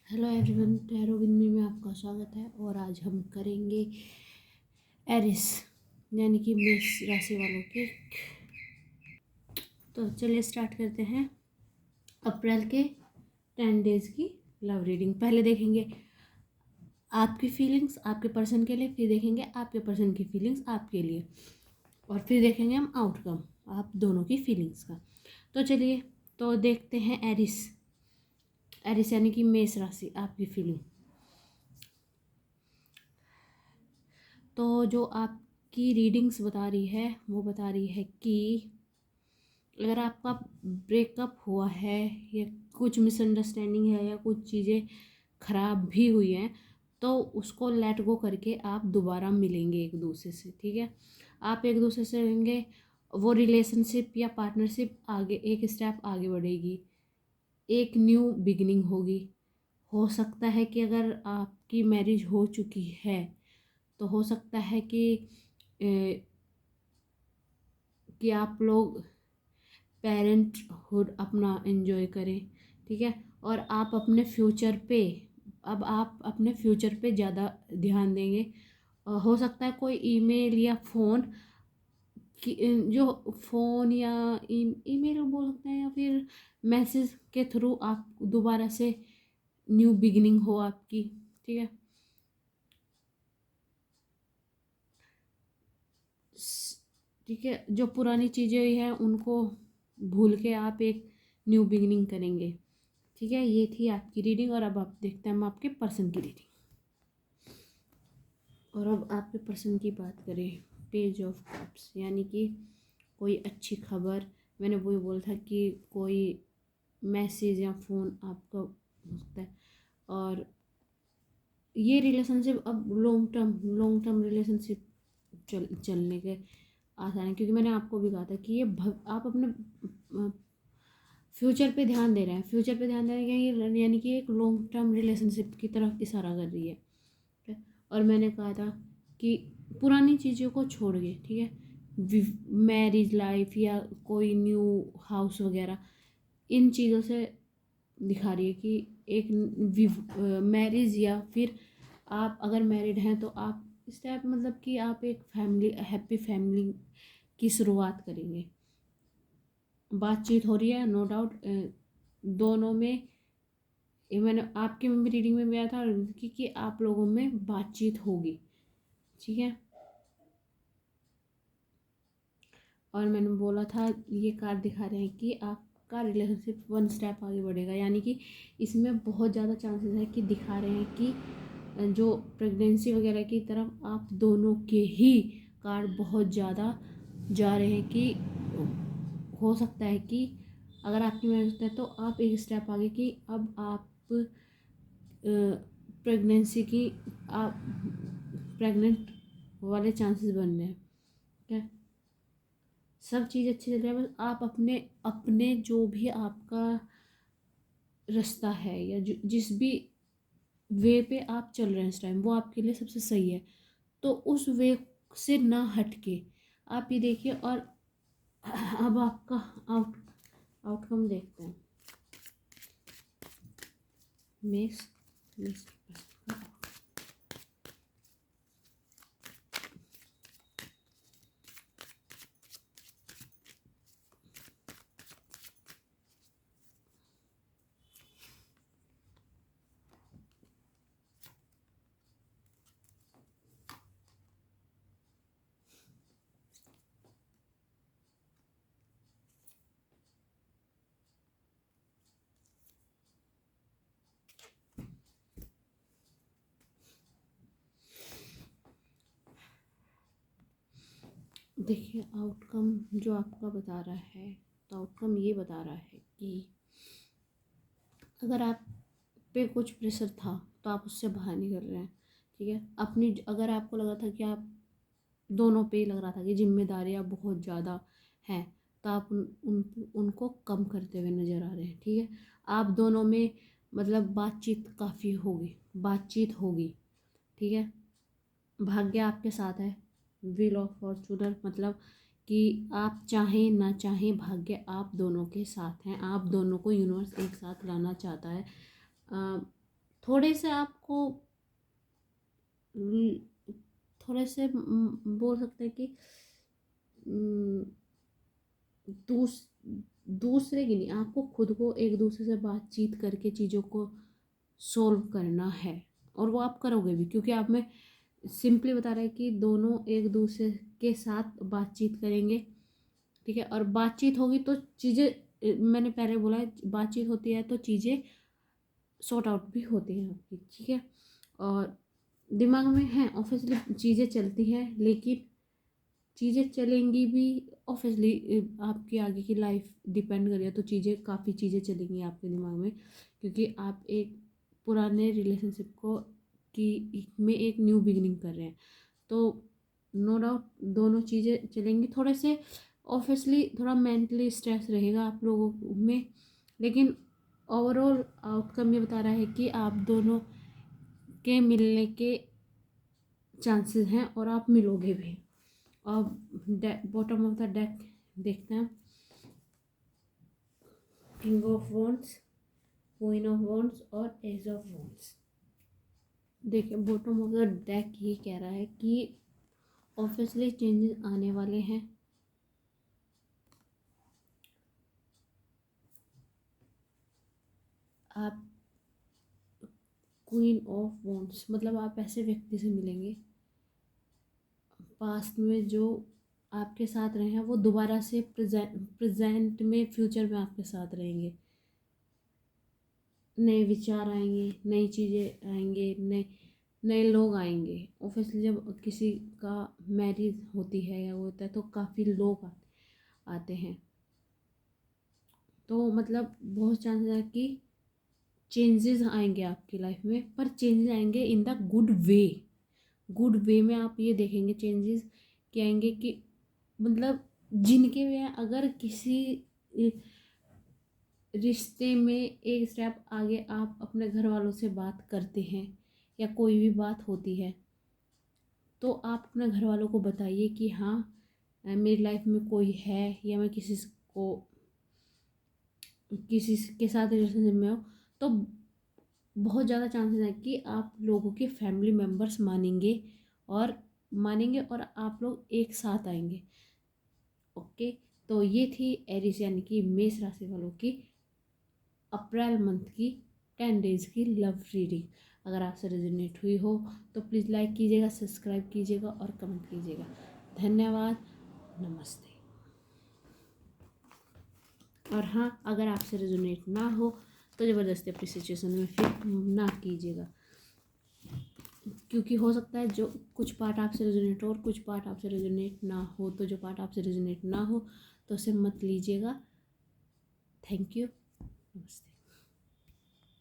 Hello everyone, tarot with me में आपका स्वागत है। और आज हम करेंगे एरिस यानी कि मेष राशि वालों के। तो चलिए स्टार्ट करते हैं अप्रैल के 10 डेज की लव रीडिंग। पहले देखेंगे आपकी फीलिंग्स आपके पर्सन के लिए, फिर देखेंगे आपके पर्सन की फीलिंग्स आपके लिए, और फिर देखेंगे हम आउटकम आप दोनों की फीलिंग्स का। तो चलिए तो देखते हैं एरिस। एरिस यानी कि मेष राशि, आपकी फीलिंग। तो जो आपकी रीडिंग्स बता रही है वो बता रही है कि अगर आपका ब्रेकअप हुआ है या कुछ मिसअंडरस्टैंडिंग है या कुछ चीज़ें खराब भी हुई हैं, तो उसको लेट गो करके आप दोबारा मिलेंगे एक दूसरे से। ठीक है, आप एक दूसरे से रहेंगे, वो रिलेशनशिप या पार्टनरशिप आगे एक स्टेप आगे बढ़ेगी, एक न्यू बिगिनिंग होगी। हो सकता है कि अगर आपकी मैरिज हो चुकी है तो हो सकता है कि आप लोग पेरेंटहुड अपना एंजॉय करें। ठीक है, और आप अपने फ्यूचर पे अब आप अपने फ्यूचर पे ज़्यादा ध्यान देंगे। हो सकता है कोई ईमेल या फ़ोन की जो फ़ोन या ईमेल बोल सकते हैं, या फिर मैसेज के थ्रू आप दोबारा से न्यू बिगिनिंग हो आपकी। ठीक है, ठीक है, जो पुरानी चीज़ें हैं उनको भूल के आप एक न्यू बिगिनिंग करेंगे। ठीक है, ये थी आपकी रीडिंग। और अब आप देखते हैं हम आपके पर्सन की रीडिंग। और अब आपके पर्सन की बात करें, पेज ऑफ कप्स यानी कि कोई अच्छी खबर। मैंने वही बोला था कि कोई मैसेज या फ़ोन आपका हो सकता है। और ये रिलेशनशिप अब लॉन्ग टर्म रिलेशनशिप चलने के आसान है, क्योंकि मैंने आपको भी कहा था कि आप अपने फ्यूचर पे ध्यान दे रहे हैं। फ्यूचर पे ध्यान दे रहे हैं यानी कि एक लॉन्ग टर्म रिलेशनशिप की तरफ इशारा कर रही है। ठीक है, और मैंने कहा था कि पुरानी चीज़ों को छोड़ के, ठीक है, मैरिज लाइफ या कोई न्यू हाउस वगैरह, इन चीज़ों से दिखा रही है कि एक मैरिज, या फिर आप अगर मैरिड हैं तो आप इस टाइप, मतलब कि आप एक फैमिली हैप्पी फैमिली की शुरुआत करेंगे। बातचीत हो रही है, नो डाउट दोनों में। ये मैंने आपकी रीडिंग में भी आया था कि आप लोगों में बातचीत होगी। ठीक है, और मैंने बोला था ये कार्ड दिखा रहे हैं कि आपका रिलेशनशिप 1 स्टेप आगे बढ़ेगा, यानी कि इसमें बहुत ज़्यादा चांसेस है कि दिखा रहे हैं कि जो प्रेगनेंसी वगैरह की तरफ आप दोनों के ही कार्ड बहुत ज़्यादा जा रहे हैं। कि हो सकता है कि अगर आपकी मैरिज होता है तो आप एक स्टेप आगे, कि अब आप प्रेगनेंसी की आप प्रेग्नेंट वाले चांसेस बन रहे हैं। ठीक है, सब चीज़ अच्छी चल रही है, बस आप अपने अपने जो भी आपका रास्ता है या जिस भी वे पे आप चल रहे हैं इस टाइम, वो आपके लिए सबसे सही है। तो उस वे से ना हटके आप ये देखिए। और अब आपका आउटकम देखते हैं। मेष मेष देखिए, आउटकम जो आपका बता रहा है, तो आउटकम ये बता रहा है कि अगर आप पे कुछ प्रेशर था तो आप उससे बाहर निकल रहे हैं। ठीक है, अपनी अगर आपको लगा था कि आप दोनों पे ही लग रहा था कि जिम्मेदारियाँ बहुत ज़्यादा हैं, तो आप उनको कम करते हुए नज़र आ रहे हैं। ठीक है, आप दोनों में मतलब बातचीत होगी। ठीक है, भाग्य आपके साथ है। व्हील ऑफ फॉर्चूनर, मतलब कि आप चाहें ना चाहें भाग्य आप दोनों के साथ हैं। आप दोनों को यूनिवर्स एक साथ लाना चाहता है। थोड़े से आपको थोड़े से बोल सकते हैं कि दूस दूसरे की नहीं, आपको खुद को एक दूसरे से बातचीत करके चीज़ों को सोल्व करना है। और वो आप करोगे भी, क्योंकि आप में सिंपली बता रहा है कि दोनों एक दूसरे के साथ बातचीत करेंगे, ठीक है। और बातचीत होगी तो चीज़ें, मैंने पहले बोला है, बातचीत होती है तो चीज़ें सॉर्ट आउट भी होती हैं आपकी, ठीक है। और दिमाग में है ऑब्वियसली चीज़ें चलती हैं, लेकिन चीज़ें चलेंगी भी ऑब्वियसली, आपकी आगे की लाइफ डिपेंड कर रही है, तो चीज़ें काफ़ी चीज़ें चलेंगी आपके दिमाग में, क्योंकि आप एक पुराने रिलेशनशिप को की में एक न्यू बिगिनिंग कर रहे हैं। तो नो डाउट दोनों चीज़ें चलेंगी, थोड़े से ऑब्वियसली थोड़ा मेंटली स्ट्रेस रहेगा आप लोगों में, लेकिन ओवरऑल आउटकम ये बता रहा है कि आप दोनों के मिलने के चांसेस हैं और आप मिलोगे भी। अब बॉटम ऑफ द डेक देखते हैं। King of wands, queen of wands और एज ऑफ वॉन्ड्स। देखिए बॉटम ऑफ द डेक ये कह रहा है कि ऑब्वियसली चेंजेस आने वाले हैं। आप क्वीन ऑफ वॉन्ड्स मतलब आप ऐसे व्यक्ति से मिलेंगे पास्ट में जो आपके साथ रहे हैं, वो दोबारा से प्रेजेंट में फ्यूचर में आपके साथ रहेंगे। नए विचार आएंगे, नई चीज़ें आएंगे, नए नए लोग आएंगे। ऑब्वियसली जब किसी का मैरिज होती है या वो होता है तो काफ़ी लोग आते हैं, तो मतलब बहुत चांसेस है कि चेंजेस आएंगे आपकी लाइफ में, पर चेंजेस आएंगे in the good way. Good way में आप ये देखेंगे चेंजेस क्या आएंगे कि मतलब जिनके वे अगर किसी रिश्ते में एक स्टेप आगे आप अपने घर वालों से बात करते हैं या कोई भी बात होती है, तो आप अपने घर वालों को बताइए कि हाँ मेरी लाइफ में कोई है या मैं किसी के साथ रिलेशनशिप में हो, तो बहुत ज़्यादा चांसेस हैं कि आप लोगों के फैमिली मेम्बर्स मानेंगे और आप लोग एक साथ आएंगे। ओके, तो ये थी एरिस यानी कि मेष राशि वालों की अप्रैल मंथ की 10 डेज की लव रीडिंग। अगर आपसे रेजोनेट हुई हो तो प्लीज़ लाइक कीजिएगा, सब्सक्राइब कीजिएगा और कमेंट कीजिएगा। धन्यवाद, नमस्ते। और हाँ, अगर आपसे रेजोनेट ना हो तो ज़बरदस्ती अपनी सिचुएशन में फिट ना कीजिएगा, क्योंकि हो सकता है जो कुछ पार्ट आपसे रेजोनेट हो और कुछ पार्ट आपसे रेजोनेट ना हो, तो जो पार्ट आपसे रेजोनेट ना हो तो उसे मत लीजिएगा। थैंक यू, नमस्ते।